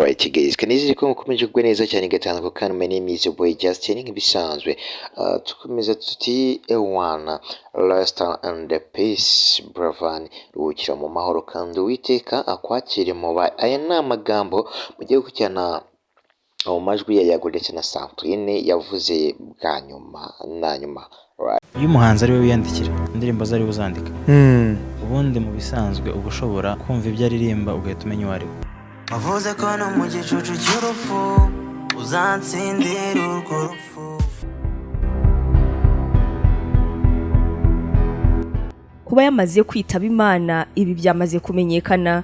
Alright guys, kanizere ko mukomeje kugwa neza cyane gatanu kandi my name is your boy Justin nk'ibisanzwe. Tukomeza tuti ewana rest and peace Buravan, ruhukira mu mahoro kandi Uwiteka akwakire mu ba. Aya ni amagambo mugiye gukurikirana mu majwi ya Yago ndetse na Sandrine yavuze bwa nyuma na nyuma. Iyo umuhanzi ari we wiyandikira indirimbo zari uzandika, ubundi mu bisanzwe uba ushobora kumva ibyo aririmba ugahita umenya uwo ari we. Wavuze ko no mu gicucu cy'urupfu uzansindira urwo rupfu. Kuba yamaze kwitaba Imana ibi byamaze kumenyekana,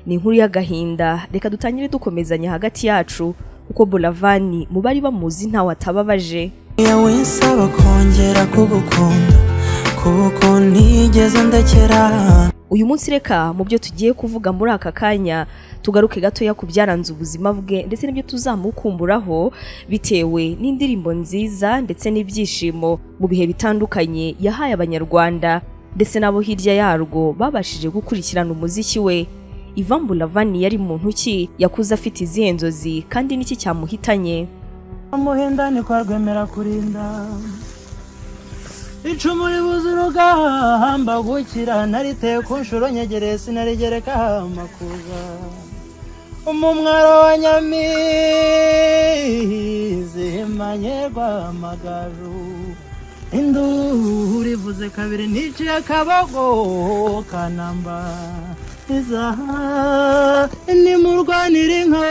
ni inkuru y'agahinda. Reka dutangire dukomezanya hagati yacu kuko Buravan mu bari bamuzi ntawe atababaje. Yawe nsaba kongera kugukunda kuko ntigeze ndekera. Uyu munsi reka mu byo tugiye kuvuga muri aka kanya tugaruke gatoya ku byaranze ubuzima bwe ndetse n'ibyo tuzamukumburaho bitewe n'indirimbo nziza ndetse n'ibyishimo mu bihe bitandukanye yahaye abanyarwanda ndetse nabo hirya yarwo babashije gukurikirana umuziki we. Ivan Buravan yari muntu ki, yakuze afite izihe nzozi kandi n'iki cyamuhitanye? Amuhenda ni kwa rwemera kurinda icumu ribuze urugamba gukira, nariteye ku nshuro nyegere sinarigereka amakuza. Umumwaro wa Nyamizi himanye rw'amagaju, induru ivuze kabiri nticiye akabogo kanamba. Izaha nimurwanira inka.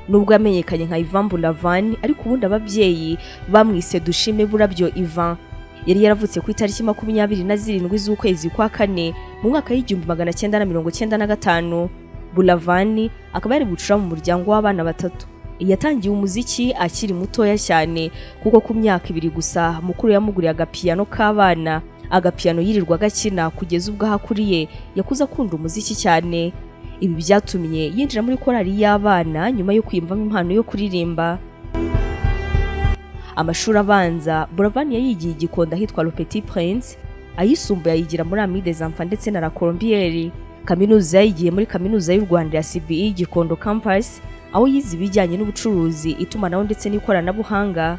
Nubwo yamenyekanye nka Ivan Buravan, ariko ubundi ababyeyi bamwise Dushime Burabyo Ivan. Yari yaravutse ku itariki 27 z'ukwezi kwa kane mu mwaka w'1995. Buravan akaba yari bucura mu muryango w'abana batatu. Yatangiye umuziki akiri mutoya cyane kuko ku myaka 2 gusa mukuru yamuguriye agapiyano k'abana. Agapiyano yirirwa gakina kugeza ubwo hakuriye yakuza akunda umuziki cyane. Ibi byatumye yinjira muri korali y'abana nyuma yo kwiyumvamo impano yo kuririmba. Amashuri abanza Buravan yayigiye Gikondo ahitwa Le Petit Prince, ayisumbuye ayigira muri Ami des Enfants ndetse na La Colombière. Kaminuza yayigiye muri Kaminuza y'u Rwanda ya CBE Gikondo Campus, aho yize ibijyanye n'ubucuruzi, itumanaho ndetse n'ikoranabuhanga.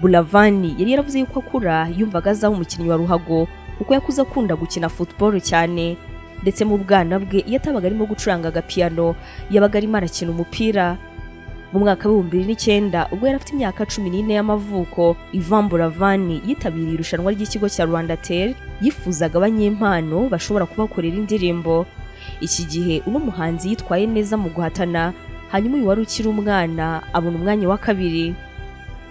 Buravan yari yaravuze yuko akura yumvaga azaba umukinnyi wa ruhago kuko yakuze akunda gukina football cyane, ndetse mu bwana bwe iyo atabaga arimo gucuranga agapiyano yabaga arimo arakina umupira. Mu mwaka wa 2009 ubwo yari afite imyaka 14 y'amavuko, Ivan Buravan yitabiriye irushanwa ry'ikigo cya Rwandatel yifuzaga abanyempano bashobora kubakorera indirimbo. Iki gihe uno muhanzi yitwaye neza mu guhatana, hanyuma uyu wari ukiri umwana abona umwanya wa kabiri.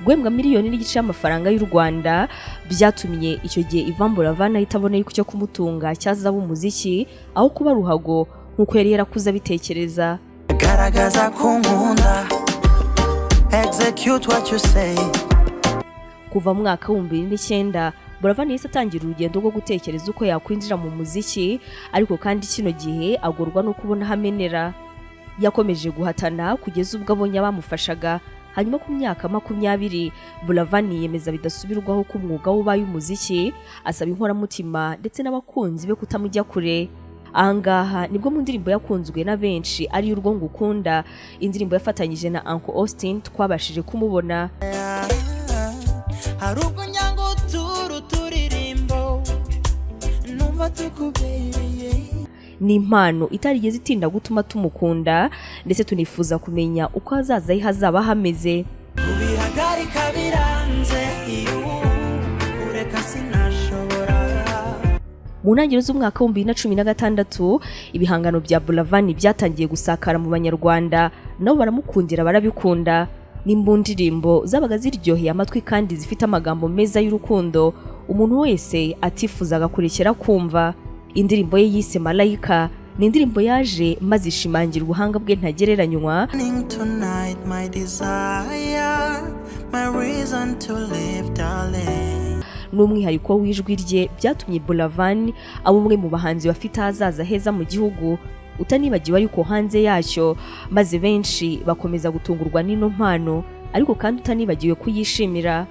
Gwembwa miliyoni n'igice y'amafaranga y'u Rwanda byatumye icyo gihe Ivan Buravan ahita abona yuko cyo kumutunga cyazaba umuziki aho kuba ruhago nkuko yari yarakuze abitekereza. Garagaza kunkunda, execute what you say. Kuva mu mwaka wa 2009 Buravan yahise atangira urugendo rwo gutekereza uko yakwinjira mu muziki, ariko kandi kino gihe agorwa no kubona hamenera. Yakomeje guhatana kugeza ubwo abonye abamufashaga. Hanyuma ku myaka 20 Buravan yemeza bidasubirwaho ku mwuga w'ubaye umuziki, asaba inkoramutima ndetse n'abakunzi be kutamujya kure. Ahangaha nibwo mu ndirimbo yakunzwe na benshi ari urwo ngukunda, indirimbo yafatanyije na Uncle Austin twabashije kumubona. Haruko nyango turirimbo numva tukubereye. Ni impano itarigeze itinda gutuma tumukunda ndetse tunifuza kumenya uko azaza hazaba hameze. Ubihagarika biranze iyo ureka sinashobora. Mu ntangiriro z'umwaka wa 2016 ibihangano bya Buravan byatangiye gusakara mu banyarwanda, nabo baramukundira barabikunda. N'imbundirimbo zabaga ziryoheye amatwi kandi zifite amagambo meza y'urukundo umuntu wese atifuzaga kurekera kumva. Indirimbo ye yise Malayika ni indirimbo yaje maze ishimangira ubuhanga bwe ntagereranywa. N'umwihariko w'ijwi rye byatumye Buravan aba umwe mu bahanzi bafite ahazaza heza mu gihugu utanibagiwe ariko hanze yacyo, maze benshi bakomeza gutungurwa n'ino mpano, ariko kandi utanibagiwe kuyishimira.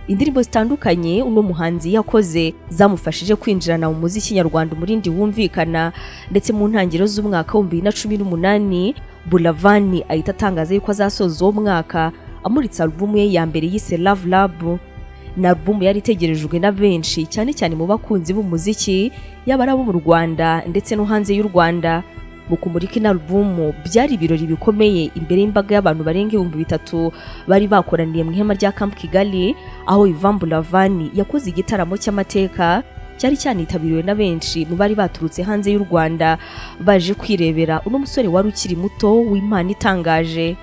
indirimbo zitandukanye uno muhanzi yakoze zamufashije kwinjirana mu muziki nyarwanda umurindi wumvikana, ndetse mu ntangiriro z'umwaka wa 2018 Buravan ahita atangaza yuko azasoza uwo mwaka amuritse album ye ya mbere yise Love Lab. Na album yari itegerejwe na benshi cyane cyane mu bakunzi b'umuziki yaba abo mu Rwanda ndetse no hanze y'u Rwanda. Mu kumurika ino album byari ibirori bikomeye imbere y'imbaga y'abantu barenga 3,000 bari bakoraniye mu ihema rya Camp Kigali, aho Ivan Buravan yakoze igitaramo cy'amateka cyari cyanitabiriwe na benshi mu bari baturutse hanze y'u Rwanda baje kwirebera uno musore wari ukiri muto w'Imana itangaje.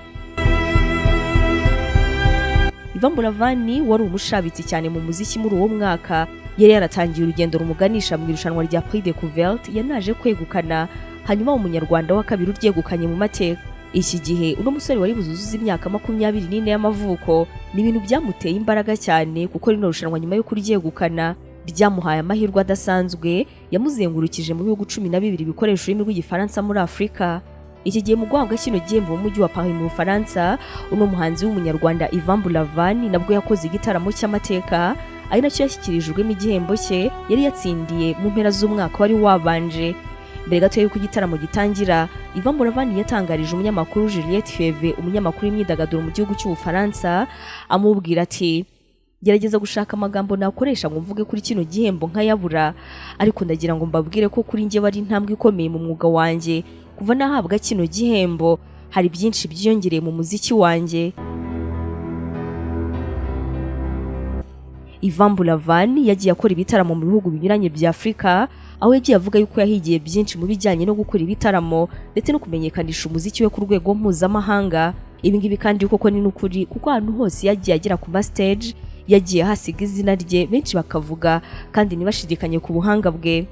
Ivan Buravan wari umushabitsi cyane mu muziki muri uwo mwaka, yari yaratangiye urugendo rumuganisha mu irushanwa rya Prix Découverte yanaje kwegukana, hanyuma umunyarwanda wa kabiri uryegukanye mu mateka. Iki gihe uno musore wari buzuzuza imyaka 24 y'amavuko, ni ibintu byamuteye imbaraga cyane kuko rino rushanwa nyuma yo kuryegukana ryamuhaye amahirwe adasanzwe yamuzengurukije mu bihugu 12 bikoresha ururimi rw'igifaransa muri Afurika. Iki gihe mu guhabwa kino gihembo mu mujyi wa Paris mu Bufaransa, uno muhanzi w'umunyarwanda Ivan Buravan nabwo yakoze igitaramo cy'amateka, ari nacyo yashyikirijwemo igihembo cye yari yatsindiye mu mpera z'umwaka wari wabanje. Mbere gato y'uko igitaramo gitangira, Ivan Buravan yatangarije umunyamakuru Juliette Feve, umunyamakuru w'imyidagaduro mu gihugu cy'Ubufaransa, amubwira ati: gerageza gushaka amagambo nakoresha ngo mvuge kuri kino gihembo nkayabura, ariko ndagira ngo mbabwire ko kuri njye bari intambwe ikomeye mu mwuga wanjye. Kuva nahabwa kino gihembo hari byinshi byiyongereye mu muziki wanjye. Ivan Buravan yagiye akora ibitaramo mu bihugu binyuranye bya Afurika, aho yagiye avuga yuko yahigiye byinshi mu bijyanye no gukora ibitaramo ndetse no kumenyekanisha umuziki we ku rwego mpuzamahanga. Ibi ngibi kandi koko ni n'ukuri kuko ahantu hose yagiye agera ku stage yagiye hasiga izina rye, benshi bakavuga kandi ntibashidikanye ku buhanga bwe.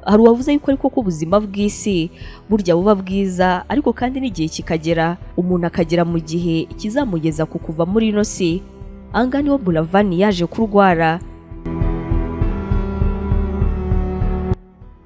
Hari uwavuze yuko ariko ko ubuzima bw'isi burya buba bwiza, ariko kandi n'igihe kikagera umuntu akagera mu gihe kizamugeza ku kuva muri ino si. Anga niho Buravan yaje kurwara.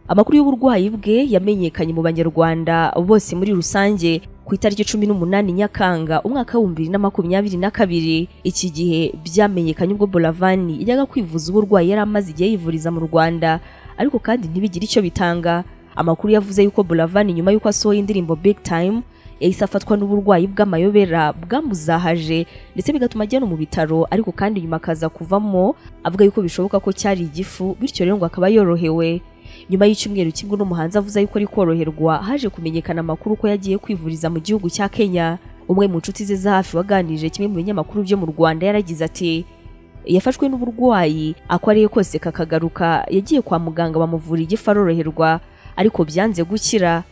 Amakuru y'uburwayi bwe yamenyekanye mu Banyarwanda bose muri rusange ku itariki 18 Nyakanga umwaka wa 2022. Iki gihe byamenyekanye ubwo Buravan yajyaga kwivuza uburwayi yari amaze igihe yivuriza mu Rwanda, ariko kandi ntibigire icyo bitanga. Amakuru yavuze yuko Buravan nyuma yuko asohoye indirimbo Big Time yahise afatwa n'uburwayi bw'amayobera bwamuzahaje ndetse bigatuma ajya no mu bitaro, ariko kandi nyuma akaza kuvamo avuga yuko bishoboka ko cyari igifu, bityo rero ngo akaba yorohewe. Nyuma y'icyumweru kimwe n'umuhanzi avuze yuko ari koroherwa, haje kumenyekana amakuru ko yagiye kwivuriza mu gihugu cya Kenya. Umwe mu nshuti ze za hafi waganije kimwe mu binyamakuru byo mu Rwanda yaragize ati: yafashwe n'uburwayi ako ariye kose kakagaruka, yagiye kwa muganga bamuvura igifu aroroherwa, ariko byanze gukira.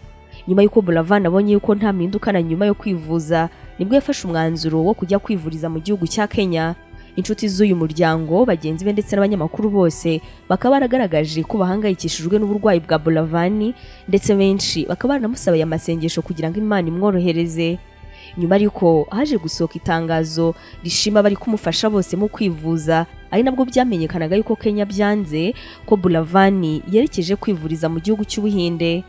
Nyuma yuko Buravan abonye yuko nta mpinduka na nyuma yo kwivuza, nibwo yafashe umwanzuro wo kujya kwivuriza mu gihugu cya Kenya. Inshuti z'uyu muryango, bagenzi be ndetse n'abanyamakuru bose bakaba baragaragaje ko bahangayikishijwe n'uburwayi bwa Buravan, ndetse benshi bakaba baranamusabaye amasengesho kugira ngo Imana imworohereze. Nyuma ariko haje gusohoka itangazo rishima bari kumufasha bose mu kwivuza, ari nabwo byamenyekanaga yuko Kenya byanze ko Buravan yerekeje kwivuriza mu gihugu cy'Ubuhinde.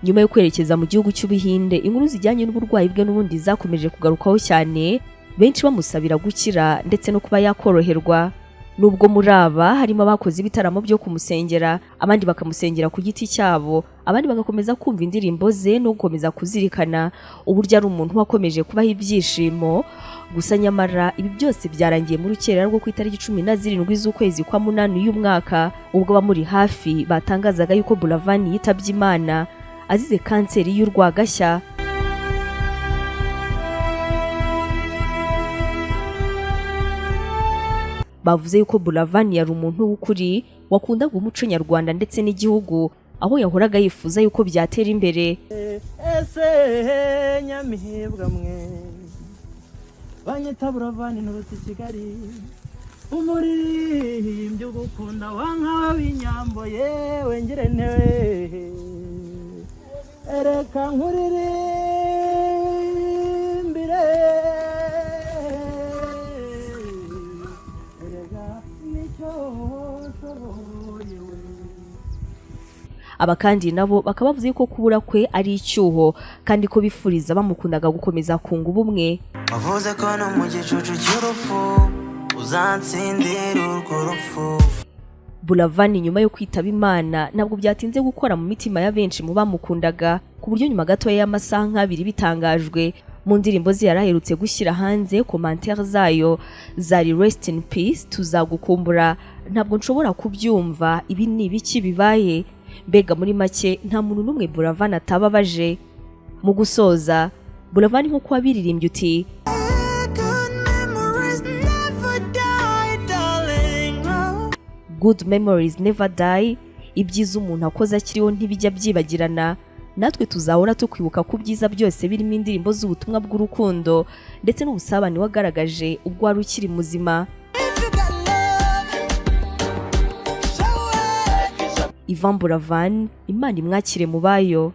Nyuma yo kwerekeza mu gihugu cy'Ubuhinde, inkuru zijyanye n'uburwayi bwe n'ubundi zakomeje kugarukaho cyane, benshi bamusabira gukira ndetse no kuba yakoroherwa. Nubwo muri aba harimo abakoze ibitaramo byo kumusengera, abandi bakamusengera ku giti cyabo, abandi bagakomeza kumva indirimbo ze no gukomeza kuzirikana uburyo ari umuntu wakomeje kubaho ibyishimo. Gusa nyamara ibi byose byarangiye mu rukerera rwo ku itariki 17 z'ukwezi kwa munani uyu mwaka, ubwo bamuri hafi batangazaga yuko Buravan yitabye Imana azize kanseri y'urwagashya. Bavuze yuko Buravan yari umuntu w'ukuri wakundaga umuco nyarwanda ndetse n'igihugu, aho yahoraga yifuza yuko byatera imbere. Ese nyamihebwa mwe banyita Buravan nturutse Kigali, umuririmbyi ugukunda wanka w'inyambo yewe ngire ntewe, ereka nkuririmbire Aba kandi nabo bakaba bavuze ko kubura kwe ari icyuho, kandi ko bifuriza bamukundaga gukomeza kunga ubumwe. Bavuze ko no mu gicucu cy'urupfu uzansindira urwo rupfu. Buravan nyuma yo kwitaba Imana ntabwo byatinze gukora mu mitima ya benshi mu bamukundaga, ku buryo nyuma gato y'amasaha nk'abiri bitangajwe mu ndirimbo ze yaraherutse gushyira hanze commentaire zayo zari rest in peace, tuzagukumbura, ntabwo nshobora kubyumva, ibi ni ibiki bibaye. Mbega muri make nta muntu n'umwe Buravan atababaje. Mu gusoza Buravan nk'uko wabiririmbye uti good memories never die, ibyiza umuntu akoze akiriho ntibijya byibagirana. Natwe tuzahora tukwibuka ku byiza byose birimo indirimbo z'ubutumwa bw'urukundo ndetse n'ubusabane wagaragaje ubwo wari ukiri muzima. Ivan Buravan, Imana imwakire mu bayo.